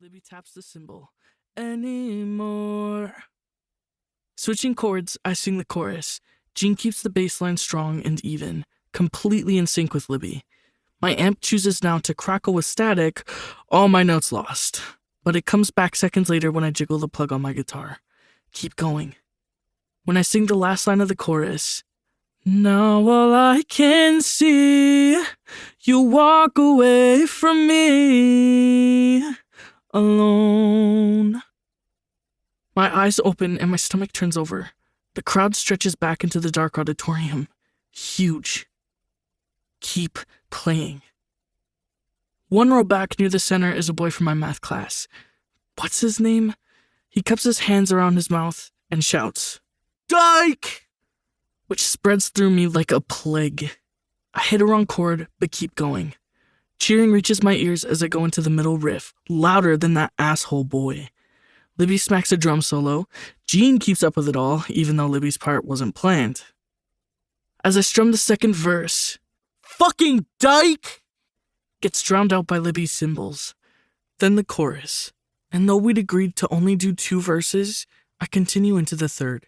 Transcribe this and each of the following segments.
Libby taps the cymbal. Anymore. Switching chords, I sing the chorus. Jean keeps the bass line strong and even, completely in sync with Libby. My amp chooses now to crackle with static, all my notes lost. But it comes back seconds later when I jiggle the plug on my guitar. Keep going. When I sing the last line of the chorus, now all I can see, you walk away from me, alone. My eyes open and my stomach turns over. The crowd stretches back into the dark auditorium. Huge. Keep playing. One row back near the center is a boy from my math class. What's his name? He cups his hands around his mouth and shouts, "Dyke!" which spreads through me like a plague. I hit a wrong chord, but keep going. Cheering reaches my ears as I go into the middle riff, louder than that asshole boy. Libby smacks a drum solo. Jean keeps up with it all, even though Libby's part wasn't planned. As I strum the second verse, "Fucking Dyke!" gets drowned out by Libby's cymbals. Then the chorus. And though we'd agreed to only do 2 verses, I continue into the third.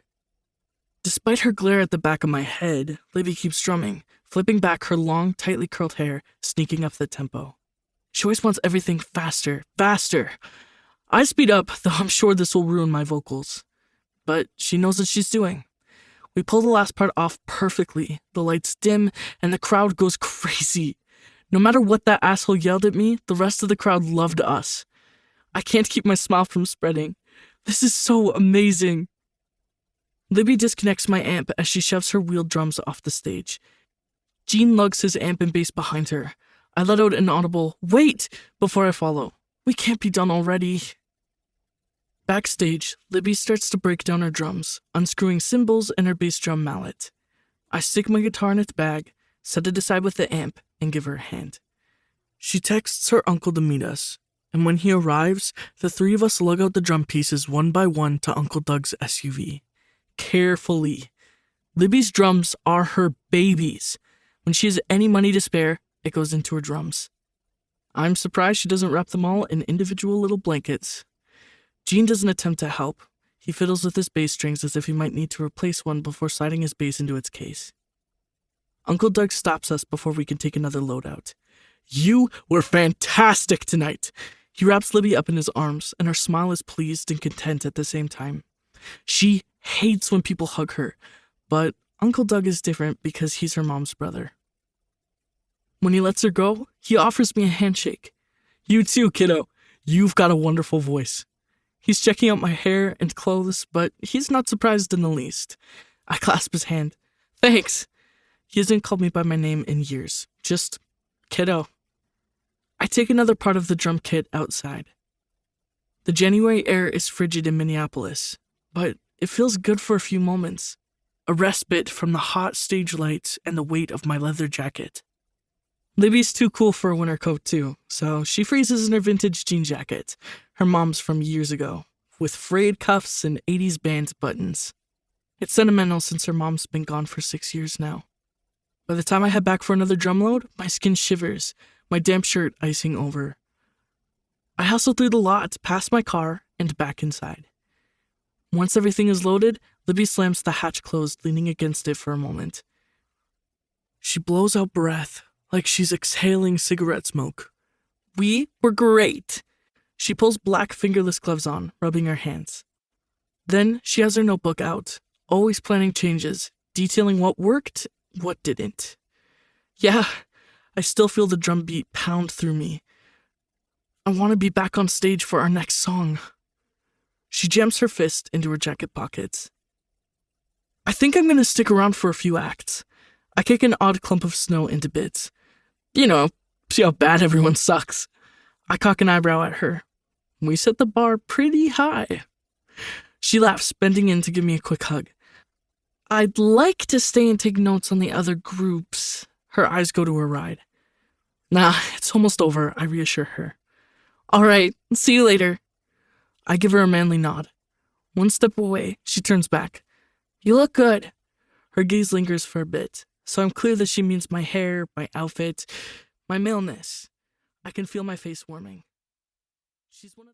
Despite her glare at the back of my head, Libby keeps strumming, flipping back her long, tightly curled hair, sneaking up the tempo. She always wants everything faster, faster. I speed up, though I'm sure this will ruin my vocals. But she knows what she's doing. We pull the last part off perfectly, the lights dim, and the crowd goes crazy. No matter what that asshole yelled at me, the rest of the crowd loved us. I can't keep my smile from spreading. This is so amazing. Libby disconnects my amp as she shoves her wheeled drums off the stage. Jean lugs his amp and bass behind her. I let out an audible, "Wait!" before I follow. We can't be done already. Backstage, Libby starts to break down her drums, unscrewing cymbals and her bass drum mallet. I stick my guitar in its bag, set it aside with the amp, and give her a hand. She texts her uncle to meet us, and when he arrives, the 3 of us lug out the drum pieces one by one to Uncle Doug's SUV. Carefully. Libby's drums are her babies. When she has any money to spare, it goes into her drums. I'm surprised she doesn't wrap them all in individual little blankets. Jean doesn't attempt to help. He fiddles with his bass strings as if he might need to replace one before sliding his bass into its case. Uncle Doug stops us before we can take another load out. "You were fantastic tonight!" He wraps Libby up in his arms, and her smile is pleased and content at the same time. She hates when people hug her, but Uncle Doug is different because he's her mom's brother. When he lets her go, he offers me a handshake. "You too, kiddo. You've got a wonderful voice." He's checking out my hair and clothes, but he's not surprised in the least. I clasp his hand. "Thanks." He hasn't called me by my name in years. Just kiddo. I take another part of the drum kit outside. The January air is frigid in Minneapolis, but it feels good for a few moments. A respite from the hot stage lights and the weight of my leather jacket. Libby's too cool for a winter coat too, so she freezes in her vintage jean jacket, her mom's from years ago, with frayed cuffs and 80s band buttons. It's sentimental since her mom's been gone for 6 years now. By the time I head back for another drum load, my skin shivers, my damp shirt icing over. I hustle through the lot, past my car, and back inside. Once everything is loaded, Libby slams the hatch closed, leaning against it for a moment. She blows out breath, like she's exhaling cigarette smoke. "We were great." She pulls black fingerless gloves on, rubbing her hands. Then she has her notebook out, always planning changes, detailing what worked, what didn't. Yeah, I still feel the drum beat pound through me. I want to be back on stage for our next song. She jams her fist into her jacket pockets. I think I'm going to stick around for a few acts. I kick an odd clump of snow into bits. You know, see how bad everyone sucks. I cock an eyebrow at her. We set the bar pretty high. She laughs, bending in to give me a quick hug. I'd like to stay and take notes on the other groups. Her eyes go to her ride. Nah, it's almost over, I reassure her. All right, see you later. I give her a manly nod. One step away, she turns back. You look good. Her gaze lingers for a bit, so I'm clear that she means my hair, my outfit, my maleness. I can feel my face warming. She's one of